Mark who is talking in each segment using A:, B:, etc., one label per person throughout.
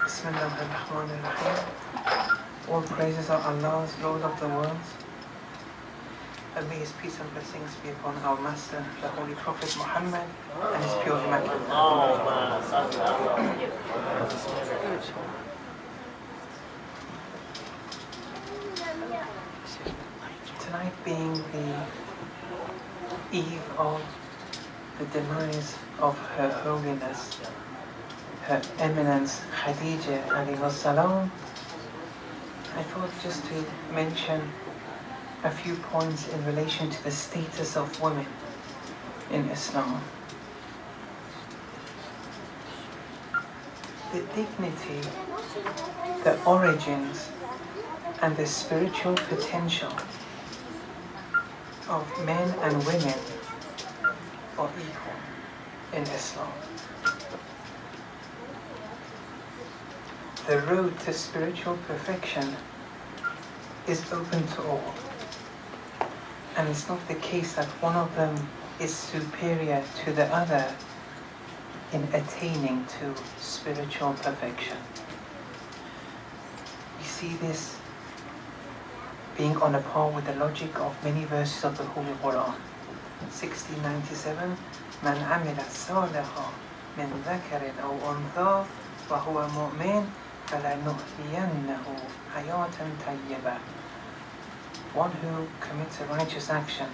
A: Bismillahirrahmanirrahim. All praises are Allah's, Lord of the worlds. And may His peace and blessings be upon our Master, the Holy Prophet Muhammad, and His pure immaculate. Tonight being the eve of the demise of Her Holiness, Her Eminence Khadija alayhi salam, I thought just to mention a few points in relation to the status of women in Islam. The dignity, the origins, and the spiritual potential of men and women are equal in Islam. The road to spiritual perfection is open to all. And it's not the case that one of them is superior to the other in attaining to spiritual perfection. We see this being on a par with the logic of many verses of the Holy Quran. 1697, من عمل صالحا من ذكر أو أنثى وهو مؤمن فلنحيينه حياة طيبة. One who commits a righteous action,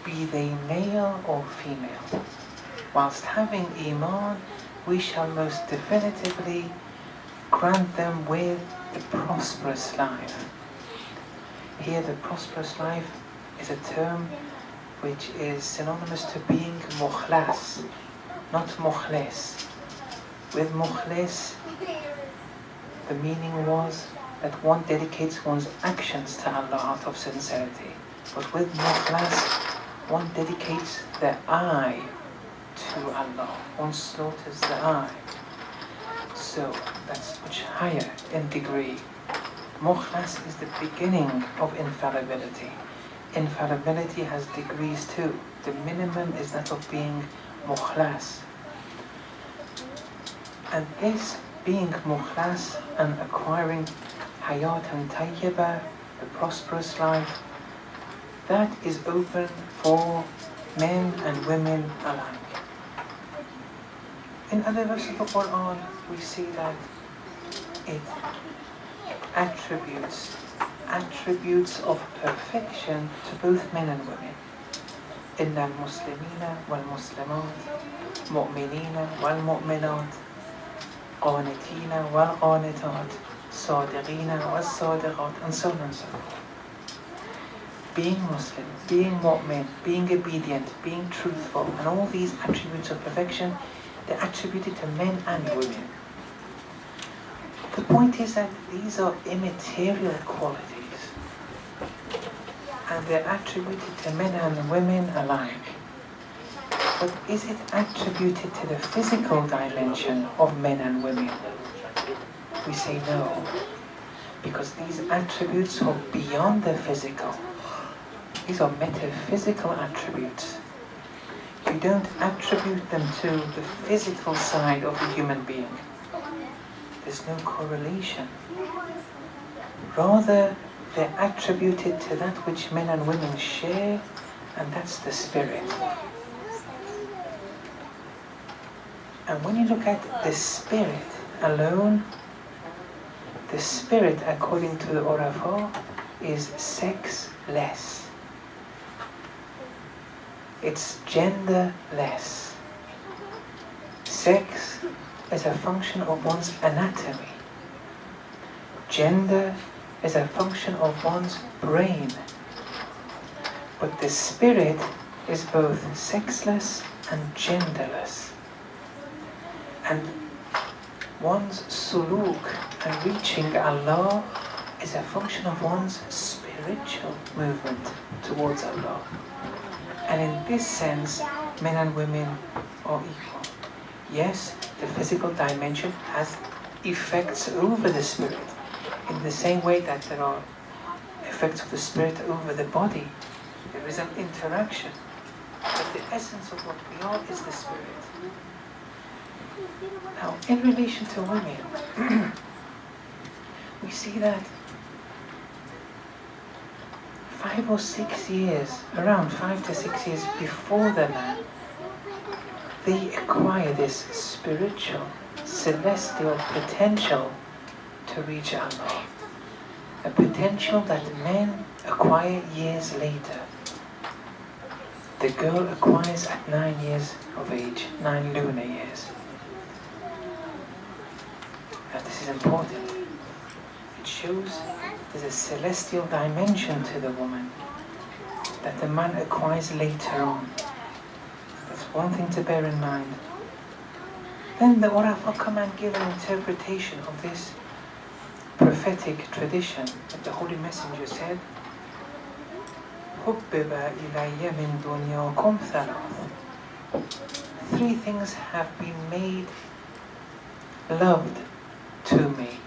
A: be they male or female, whilst having Iman, we shall most definitively grant them with the prosperous life. Here the prosperous life is a term which is synonymous to being mukhlas, not mukhlis. With mukhlis, the meaning was that one dedicates one's actions to Allah out of sincerity. But with mukhlas, one dedicates the eye to Allah. One slaughters the eye. So that's much higher in degree. Mukhlas is the beginning of infallibility. Infallibility has degrees too. The minimum is that of being mukhlas. And this being mukhlas and acquiring hayatan tayyiba, the prosperous life, that is open for men and women alike. In other verses of the Quran, we see that it attributes of perfection to both men and women. إِنَّ الْمُسْلِمِينَ وَالْمُسْلِمَاتِ مُؤْمِنِينَ وَالْمُؤْمِنَاتِ قَانِتِينَ وَالْقَانِتَاتِ صَادِقِينَ وَالصَّادِقَاتِ, and so on and so forth. Being Muslim, being mu'min, being obedient, being truthful, and all these attributes of perfection, they're attributed to men and women. The point is that these are immaterial qualities, and they're attributed to men and women alike. But is it attributed to the physical dimension of men and women? We say no, because these attributes are beyond the physical. These are metaphysical attributes. You don't attribute them to the physical side of the human being. There's no correlation. Rather, they're attributed to that which men and women share, and that's the spirit. And when you look at the spirit alone, the spirit, according to the Urafa, is sexless. It's genderless. Sex is a function of one's anatomy. Gender is a function of one's brain. But the spirit is both sexless and genderless. And one's suluk and reaching Allah is a function of one's spiritual movement towards Allah. And in this sense, men and women are equal. Yes, the physical dimension has effects over the spirit. In the same way that there are effects of the spirit over the body, there is an interaction. But the essence of what we are is the spirit. Now, in relation to women, we see that 5 or 6 years, around 5 to 6 years before the man, they acquire this spiritual, celestial potential to reach Allah. A potential that men acquire years later. The girl acquires at 9 years of age, 9 lunar years. Now this is important. It shows there's a celestial dimension to the woman that the man acquires later on. That's one thing to bear in mind. Then the Urafa come and give an interpretation of this prophetic tradition that the Holy Messenger said, حُبِّبَ إِلَيَّ مِن دُنْيَاكُمْ ثَلَاثٌ. 3 things have been made loved to me.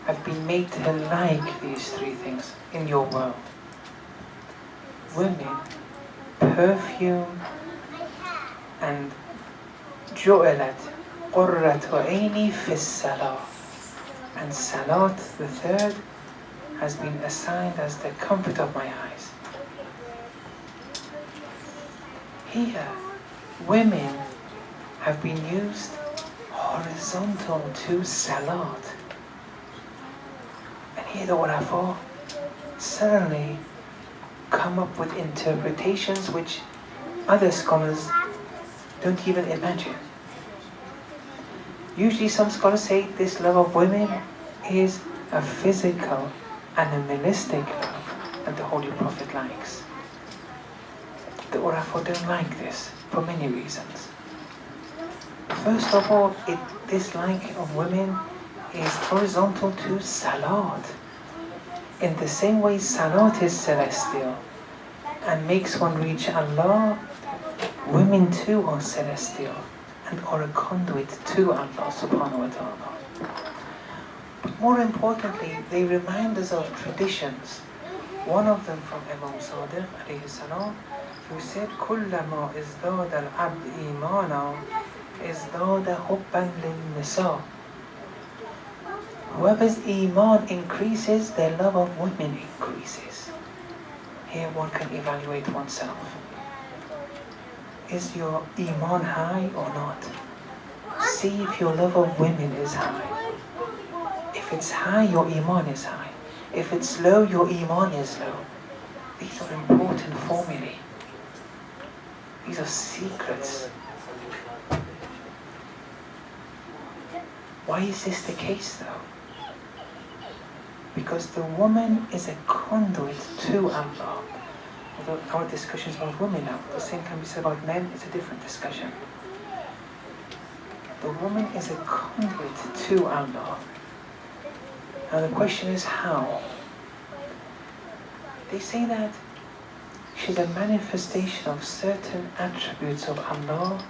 A: Have been made to like these 3 things in your world. Women, perfume, and جُعِلَتْ قُرَّةُ عَيْنِي فِي الصَّلَاةِ. And salat, the 3rd, has been assigned as the comfort of my eyes. Here, women have been used horizontal to salat. And here the Urafa suddenly come up with interpretations which other scholars don't even imagine. Usually some scholars say this love of women is a physical, animalistic love that the Holy Prophet likes. The Urafa don't like this for many reasons. First of all, this like of women is horizontal to salat. In the same way salat is celestial and makes one reach Allah, women too are celestial and are a conduit to Allah subhanahu wa ta'ala. But more importantly, they remind us of traditions. One of them from Imam Sadiq alayhi salam, who said, كُلَّمَا إِزْدَادَ الْعَبْدِ إِيمَانًا إِزْدَادَ حُبًّا لِلنِّسَاءِ. Whoever's iman increases, their love of women increases. Here one can evaluate oneself. Is your iman high or not? See if your love of women is high. If it's high, your iman is high. If it's low, your iman is low. These are important formulae. These are secrets. Why is this the case though? Because the woman is a conduit to Allah. Although our discussion is about women now, the same can be said about men, it's a different discussion. The woman is a conduit to Allah. Now the question is how? They say that she's a manifestation of certain attributes of Allah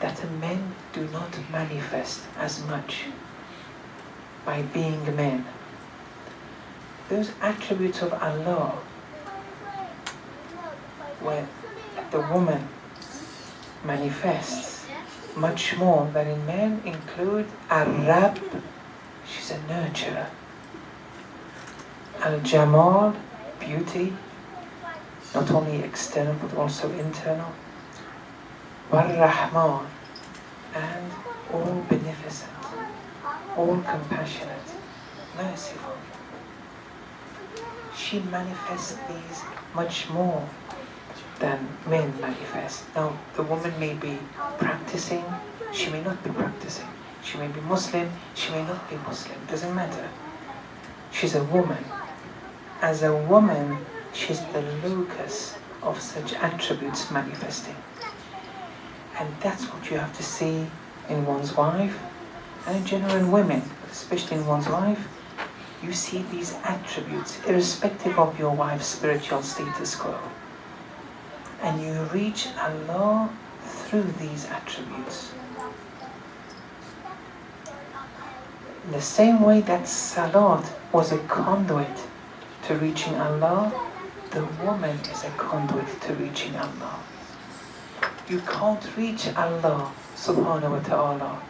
A: that men do not manifest as much by being men. Those attributes of Allah where the woman manifests much more than in men include Al-Rab, she's a nurturer. Al-Jamal, beauty, not only external but also internal. Wal-Rahman, and all beneficent, all compassionate, merciful. She manifests these much more than men manifest. Now, the woman may be practicing, she may not be practicing. She may be Muslim, she may not be Muslim. Doesn't matter. She's a woman. As a woman, she's the locus of such attributes manifesting. And that's what you have to see in one's wife, and in general in women, but especially in one's wife. You see these attributes, irrespective of your wife's spiritual status quo. And you reach Allah through these attributes. In the same way that Salat was a conduit to reaching Allah, the woman is a conduit to reaching Allah. You can't reach Allah subhanahu wa ta'ala.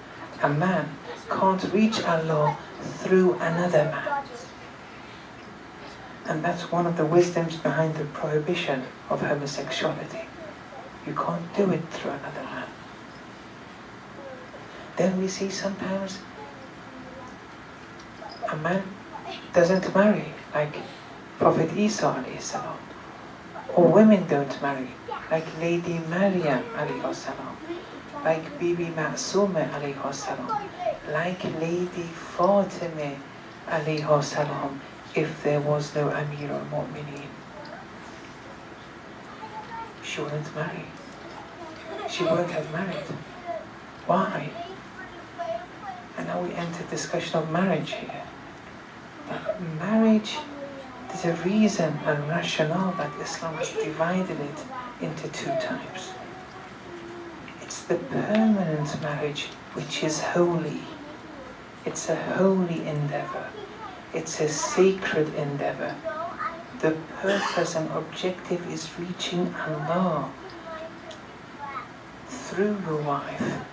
A: A man can't reach Allah through another man. And that's one of the wisdoms behind the prohibition of homosexuality. You can't do it through another man. Then we see sometimes a man doesn't marry, like Prophet Isa alayhi salam. Or women don't marry, like Lady Maryam alayhi salam, like Bibi Ma'suma alayhi salam, like Lady Fatima alayhi salam, if there was no Amir al-Mu'mineen. She wouldn't marry. She wouldn't have married. Why? And now we enter discussion of marriage here. But marriage, there's a reason and rationale that Islam has divided it into two types. It's the permanent marriage, which is holy. It's a holy endeavor. It's a sacred endeavor. The purpose and objective is reaching Allah through your wife.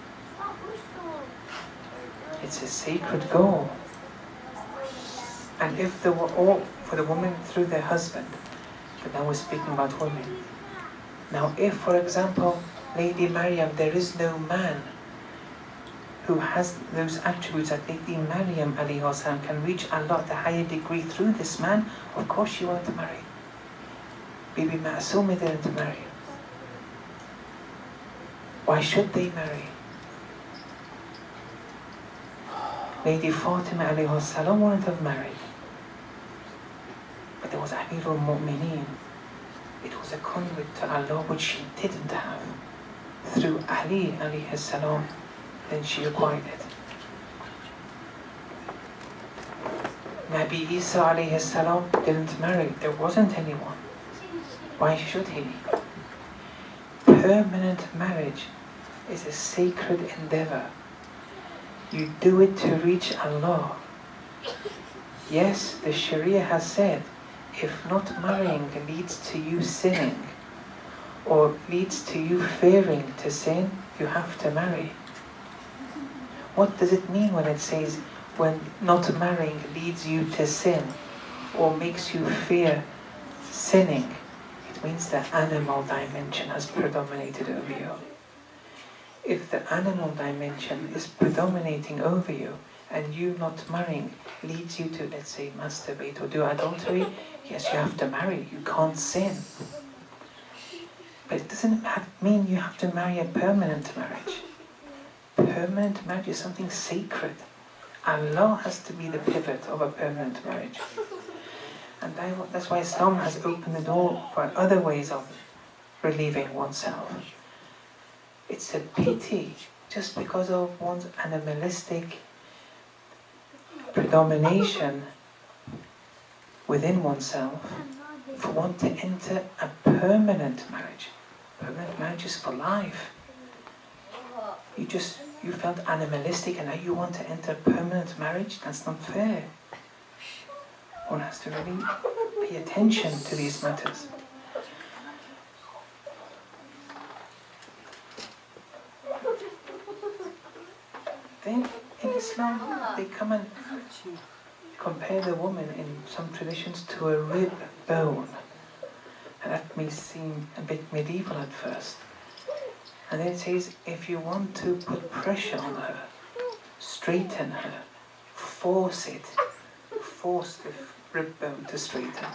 A: It's a sacred goal. And if they were all for the woman through their husband, but now we're speaking about women. Now if, for example, Lady Maryam, there is no man who has those attributes that Lady Maryam alayhi salam can reach Allah at a higher degree through this man, of course she won't marry. Bibi Ma'suma didn't marry. Why should they marry? Lady Fatima alayhi salam wouldn't have married. But there was Amir al-Mu'mineen. It was a conduit to Allah which she didn't have. Through Ali alayhi salam, then she acquired it. Nabi Isa alayhi salam didn't marry. There wasn't anyone. Why should he? Permanent marriage is a sacred endeavor. You do it to reach Allah. Yes, the Sharia has said, if not marrying leads to you sinning, or leads to you fearing to sin, you have to marry. What does it mean when it says, when not marrying leads you to sin, or makes you fear sinning? It means the animal dimension has predominated over you. If the animal dimension is predominating over you, and you not marrying leads you to, let's say, masturbate or do adultery, yes, you have to marry. You can't sin. But it doesn't mean you have to marry a permanent marriage. Permanent marriage is something sacred. Allah has to be the pivot of a permanent marriage. And that's why Islam has opened the door for other ways of relieving oneself. It's a pity, just because of one's animalistic predomination within oneself, for one to enter a permanent marriage. Permanent marriage is for life. You felt animalistic and now you want to enter permanent marriage? That's not fair. One has to really pay attention to these matters. Then in Islam, they come and compare the woman in some traditions to a rib bone. And that may seem a bit medieval at first. And then it says, if you want to put pressure on her, straighten her, force the rib bone to straighten,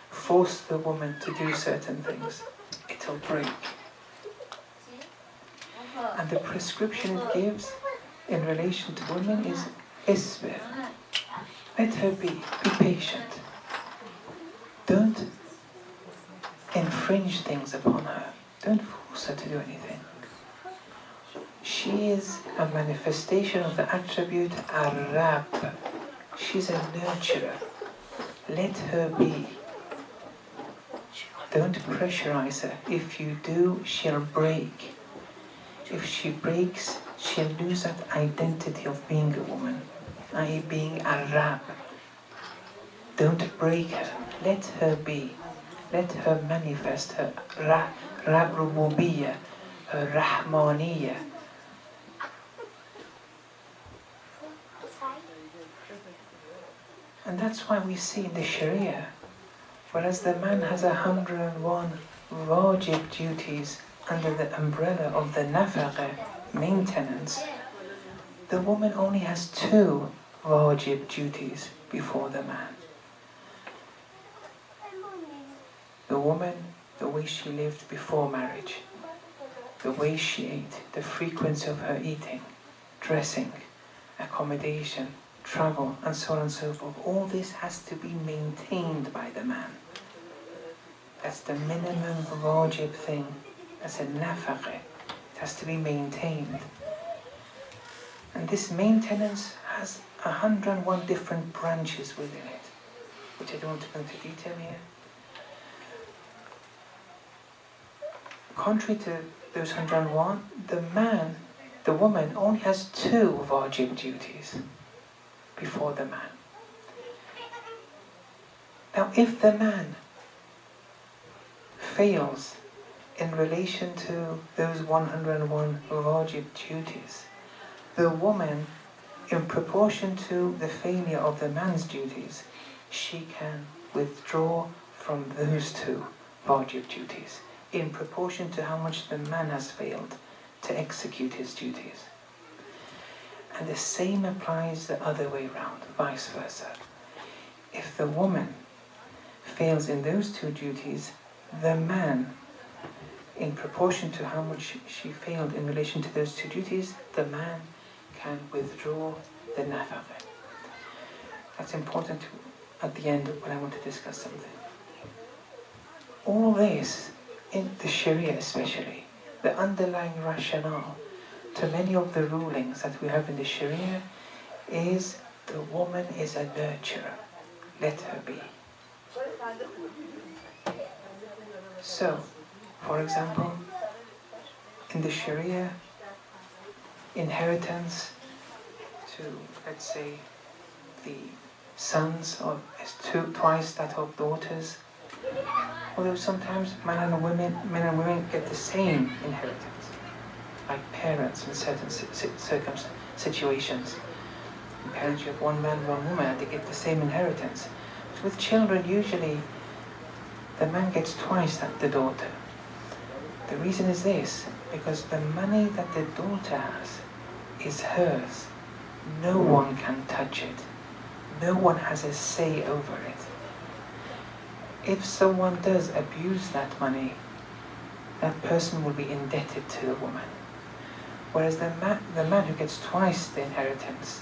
A: force the woman to do certain things, it'll break. And the prescription it gives in relation to women is isbir. Let her be patient. Don't infringe things upon her. Don't force her to do anything. She is a manifestation of the attribute Ar-Rab. She's a nurturer. Let her be. Don't pressurize her. If you do, she'll break. If she breaks, she'll lose that identity of being a woman. i.e. being a Rab. Don't break her. Let her be. Let her manifest her Rab Rububiyyah, her Rahmaniyyah. And that's why we see in the Sharia, whereas the man has 101 wajib duties under the umbrella of the nafaqah, maintenance, the woman only has 2 wajib duties before the man. The woman, the way she lived before marriage, the way she ate, the frequency of her eating, dressing, accommodation, travel, and so on and so forth. All this has to be maintained by the man. That's the minimum wajib thing. That's a nafaqah. It has to be maintained. And this maintenance has 101 different branches within it, which I don't want to go into detail here. Contrary to those 101, the woman only has 2 wajib duties before the man. Now, if the man fails in relation to those 101 wajib duties, the woman, in proportion to the failure of the man's duties, she can withdraw from those 2 wajib duties, in proportion to how much the man has failed to execute his duties. And the same applies the other way round, vice versa. If the woman fails in those 2 duties, the man, in proportion to how much she failed in relation to those 2 duties, the man can withdraw the nafaqah. That's important at the end when I want to discuss something. All this, in the Sharia especially, the underlying rationale to many of the rulings that we have in the Sharia is the woman is a nurturer. Let her be. So, for example, in the Sharia, inheritance to, let's say, the sons is twice that of daughters. Although sometimes men and women get the same inheritance, like parents in certain situations. In parents, you have one man, one woman, and they get the same inheritance. But with children, usually the man gets twice that the daughter. The reason is this: because the money that the daughter has is hers. No one can touch it. No one has a say over it. If someone does abuse that money, that person will be indebted to the woman. Whereas the man who gets twice the inheritance,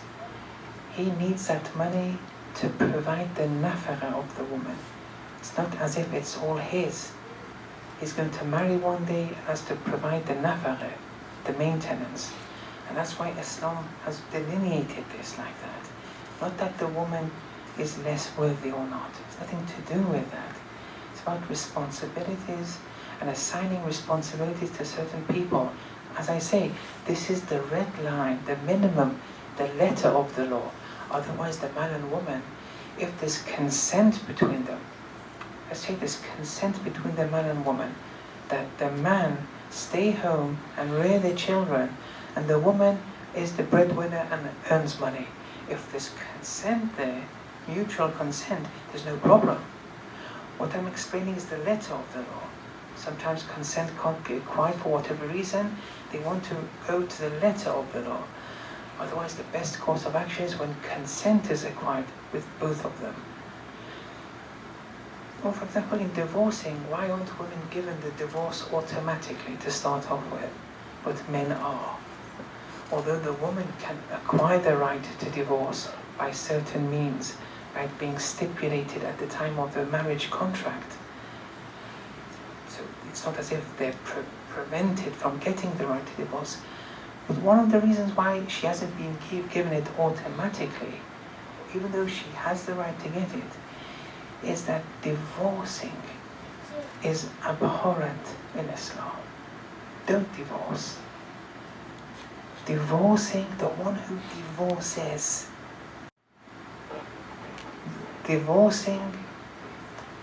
A: he needs that money to provide the nafaqah of the woman. It's not as if it's all his. He's going to marry one day and has to provide the nafaqah, the maintenance. And that's why Islam has delineated this like that. Not that the woman is less worthy or not. It's nothing to do with that. It's about responsibilities and assigning responsibilities to certain people. As I say, this is the red line, the minimum, the letter of the law. Otherwise, the man and woman, if there's consent between them, let's say there's consent between the man and woman, that the man stay home and rear the children, and the woman is the breadwinner and earns money. If there's consent there, mutual consent, there's no problem. What I'm explaining is the letter of the law. Sometimes consent can't be acquired for whatever reason. They want to go to the letter of the law. Otherwise, the best course of action is when consent is acquired with both of them. Or for example, in divorcing, why aren't women given the divorce automatically to start off with? But men are. Although the woman can acquire the right to divorce by certain means, by it being stipulated at the time of the marriage contract. So it's not as if they're prevented from getting the right to divorce. But one of the reasons why she hasn't been given it automatically, even though she has the right to get it, is that divorcing is abhorrent in Islam. Don't divorce. Divorcing, the one who divorces Divorcing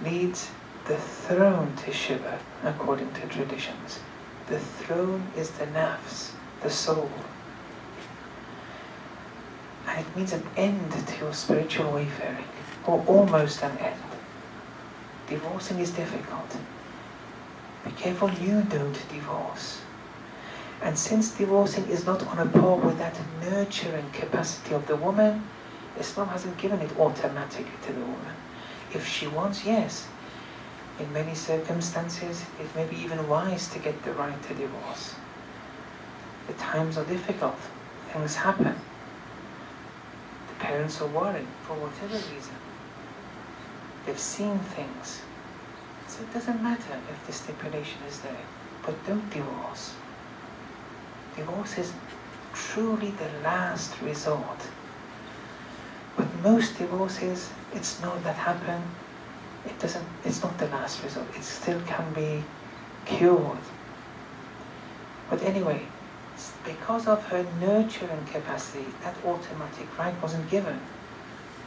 A: leads the throne to shiver, according to traditions. The throne is the nafs, the soul. And it means an end to your spiritual wayfaring, or almost an end. Divorcing is difficult. Be careful you don't divorce. And since divorcing is not on a par with that nurturing capacity of the woman, Islam hasn't given it automatically to the woman. If she wants, yes. In many circumstances, it may be even wise to get the right to divorce. The times are difficult. Things happen. The parents are worried for whatever reason. They've seen things. So it doesn't matter if the stipulation is there. But don't divorce. Divorce is truly the last resort. But most divorces, it's not that happen. It's not the last resort. It still can be cured. But anyway, because of her nurturing capacity, that automatic right wasn't given.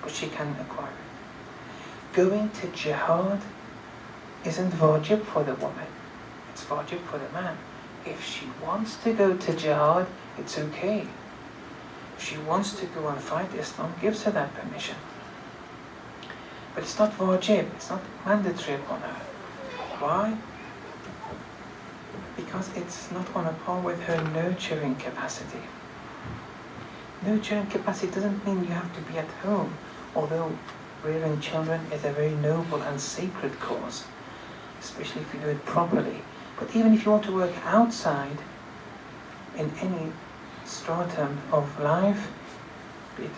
A: But she can acquire it. Going to jihad isn't wajib for the woman. It's wajib for the man. If she wants to go to jihad, it's okay. If she wants to go and fight, Islam gives her that permission. But it's not wajib, it's not mandatory upon her. Why? Because it's not on a par with her nurturing capacity. Nurturing capacity doesn't mean you have to be at home, although rearing children is a very noble and sacred cause, especially if you do it properly. But even if you want to work outside, in any stratum of life, be it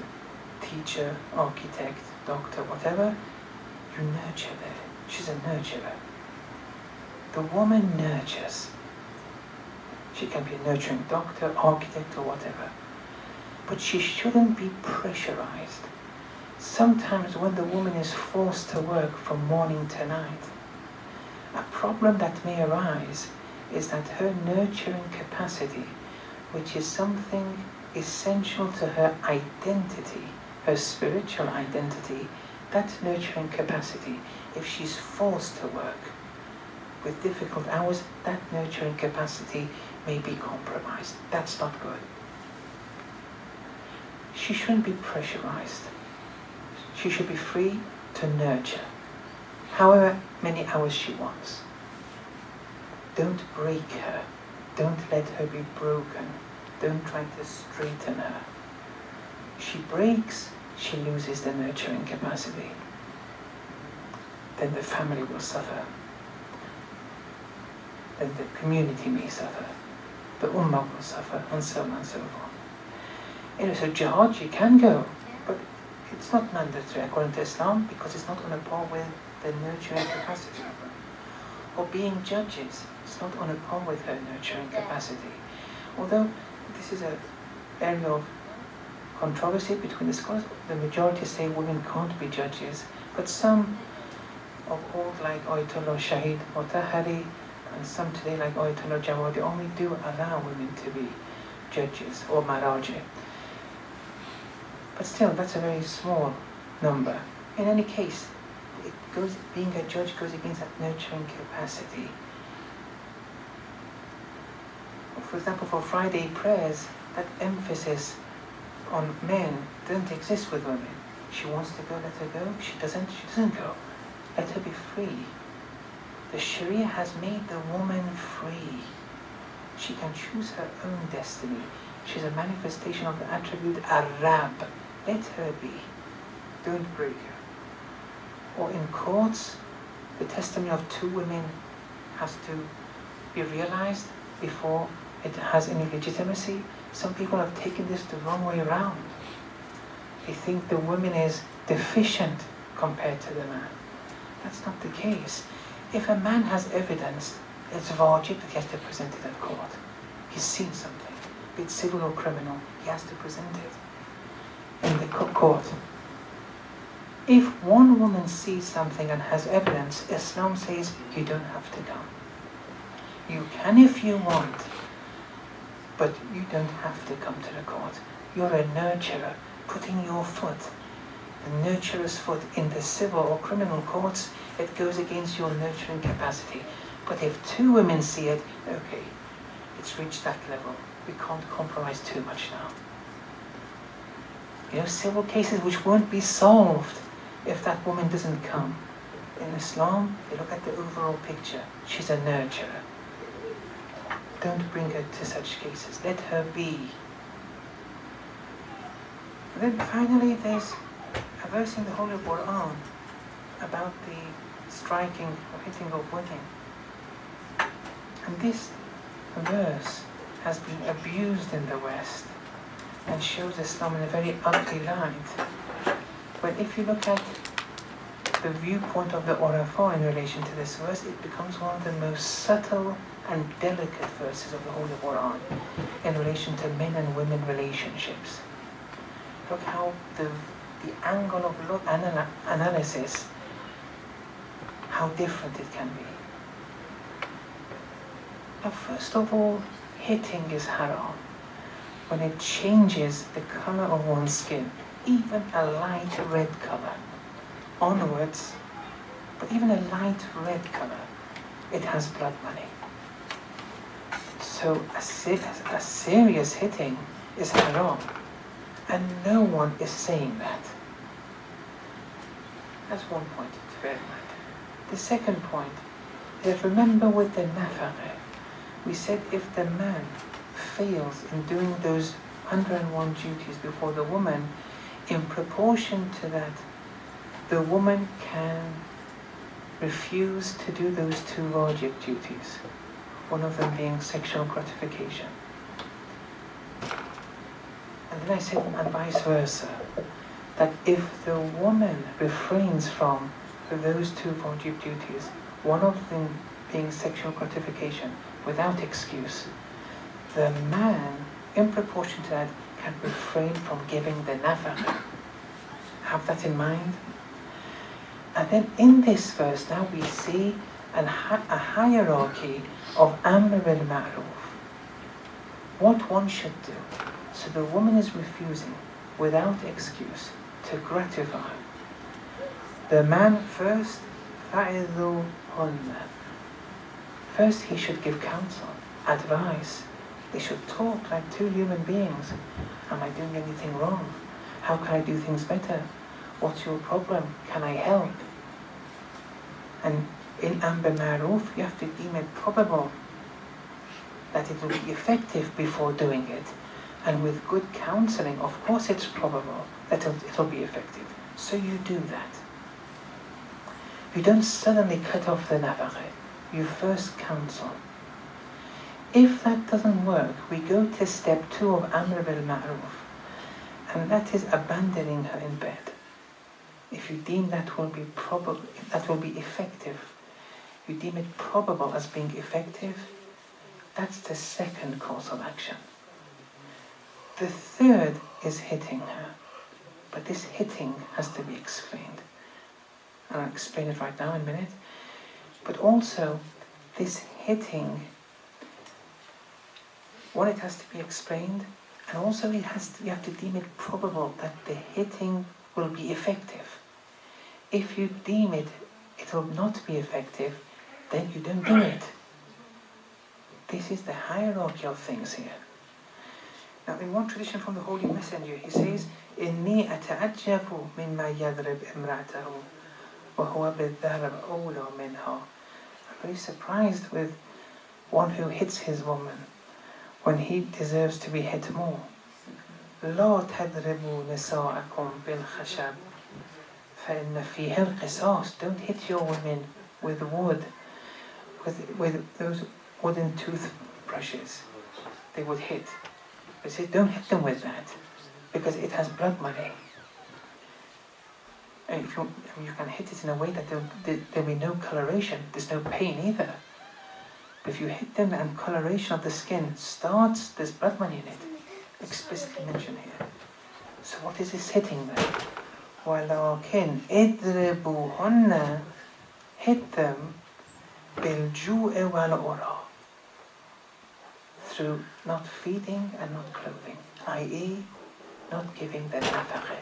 A: teacher, architect, doctor, whatever, you nurture there. She's a nurturer. The woman nurtures. She can be a nurturing doctor, architect, or whatever. But she shouldn't be pressurized. Sometimes when the woman is forced to work from morning to night, a problem that may arise is that her nurturing capacity, which is something essential to her identity, her spiritual identity, that nurturing capacity, if she's forced to work with difficult hours, that nurturing capacity may be compromised. That's not good. She shouldn't be pressurized. She should be free to nurture, however many hours she wants. Don't break her. Don't let her be broken. Don't try to straighten her. She breaks, she loses the nurturing capacity. Then the family will suffer. Then the community may suffer. The ummah will suffer, and so on and so forth. So jihad, she can go, but it's not mandatory according to Islam, because it's not on a par with the nurturing capacity of her. Or being judges, it's not on a par with her nurturing capacity. Although this is an area of controversy between the scholars, the majority say women can't be judges, but some of old, like Ayatollah Shahid Motahari, and some today like Ayatollah Jawadi, only do allow women to be judges or maraji. But still, that's a very small number. In any case, being a judge goes against that nurturing capacity. For example, for Friday prayers, that emphasis on men doesn't exist with women. She wants to go, let her go. She doesn't go. Let her be free. The Sharia has made the woman free. She can choose her own destiny. She's a manifestation of the attribute Arab. Let her be. Don't break her. Or in courts, the testimony of two women has to be realized before it has any legitimacy. Some people have taken this the wrong way around. They think the woman is deficient compared to the man. That's not the case. If a man has evidence, it's wajib that he has to present it at court. He's seen something, be it civil or criminal, he has to present it in the court. If one woman sees something and has evidence, Islam says you don't have to come. You can if you want, but you don't have to come to the court. You're a nurturer, putting your foot the nurturer's foot in the civil or criminal courts, it goes against your nurturing capacity. But if two women see it, okay, it's reached that level. We can't compromise too much now. Civil cases which won't be solved if that woman doesn't come. In Islam, they look at the overall picture. She's a nurturer. Don't bring her to such cases. Let her be. And then finally, there's a verse in the Holy Quran about the striking or hitting of women. And this verse has been abused in the West and shows Islam in a very ugly light. But if you look at the viewpoint of the Urafa in relation to this verse, it becomes one of the most subtle and delicate verses of the Holy Quran in relation to men and women relationships. Look how the angle of analysis, how different it can be. Now, first of all, hitting is haram when it changes the color of one's skin, even a light red color, onwards, but even a light red color, it has blood money. So a serious hitting is haram, and no one is saying that. That's one point to bear in mind. The second point is, remember with the nafaqah, we said if the man fails in doing those 101 duties before the woman, in proportion to that, the woman can refuse to do those two wajib duties, one of them being sexual gratification. And then I said, and vice versa, that if the woman refrains from those two wajib duties, one of them being sexual gratification, without excuse, the man, in proportion to that, can refrain from giving the nafaqah. Have that in mind. And then in this verse now we see a hierarchy of amr bil ma'ruf, what one should do. So the woman is refusing without excuse to gratify. The man first, فَعِذُوهُنَّ. First he should give counsel, advice. They should talk like two human beings. Am I doing anything wrong? How can I do things better? What's your problem? Can I help? And in Amr Ma'ruf, you have to deem it probable that it will be effective before doing it. And with good counseling, of course it's probable that it'll be effective. So you do that. You don't suddenly cut off the nafaqah. You first counsel. If that doesn't work, we go to step 2 of Amr bil Ma'ruf, and that is abandoning her in bed. If you deem that will be probable, that will be effective, you deem it probable as being effective, that's the second course of action. The third is hitting her, but this hitting has to be explained. And I'll explain it right now in a minute. But also, this hitting, one, it has to be explained, and also you have to deem it probable that the hitting will be effective. If you deem it will not be effective, then you don't do it. This is the hierarchy of things here. Now, in one tradition from the Holy Messenger, he says, إِنِّي أَتَعَجَّبُ مِمَّا يَضْرِبْ إِمْرَأَتَهُ وَهُوَ بِالضَّرْبِ أَوْلَى مِنْهَا. I'm very surprised with one who hits his woman when he deserves to be hit more. لا تضربوا نساءكم بالخشب فإن فيها القصاص. Don't hit your women with wood, with those wooden toothbrushes. They would hit. They say, don't hit them with that, because it has blood money. And if you can hit it in a way that there'll be no coloration, there's no pain either. But if you hit them and coloration of the skin starts, there's blood money in it. Explicitly mentioned here. So what is this hitting then? وَلَكِنْ اِضْرِبُوهُنَّ. Hit them بِالْجُوءِ وَالْعُرَى. Through not feeding and not clothing, i.e. not giving the nafaqah.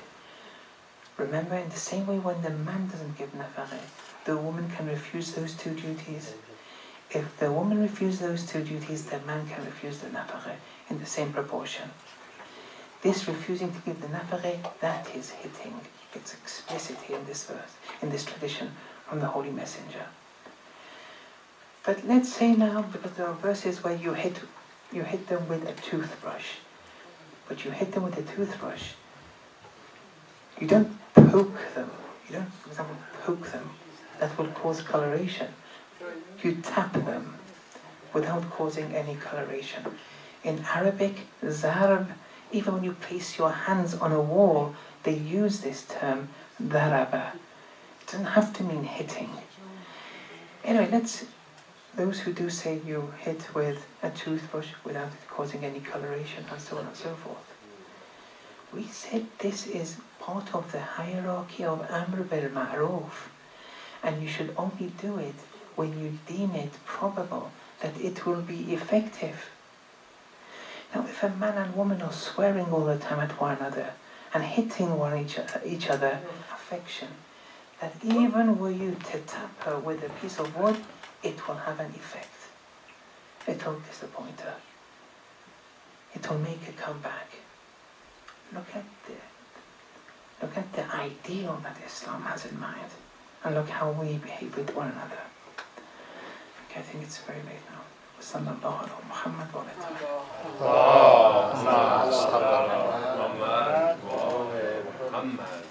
A: Remember, in the same way when the man doesn't give nafaqah, the woman can refuse those two duties. If the woman refuses those two duties, the man can refuse the nafaqah in the same proportion. This refusing to give the nafaqah, that is hitting. It's explicit here in this verse, in this tradition from the Holy Messenger. But let's say now, because there are verses where you hit them with a toothbrush, but you hit them with a toothbrush. You don't poke them. You don't, for example, poke them. That will cause coloration. You tap them without causing any coloration. In Arabic, zarb, even when you place your hands on a wall, they use this term, daraba. It doesn't have to mean hitting. Anyway, those who do say you hit with a toothbrush without it causing any coloration and so on and so forth. We said this is part of the hierarchy of Amr bil Ma'ruf, and you should only do it when you deem it probable that it will be effective. Now, if a man and woman are swearing all the time at one another and hitting each other, affection, that even were you to tap her with a piece of wood, it will have an effect. It will disappoint her. It will make her come back. Look at the ideal that Islam has in mind, and look how we behave with one another. Okay, I think it's very late now. Sallallahu ala Muhammad wa ala alihi.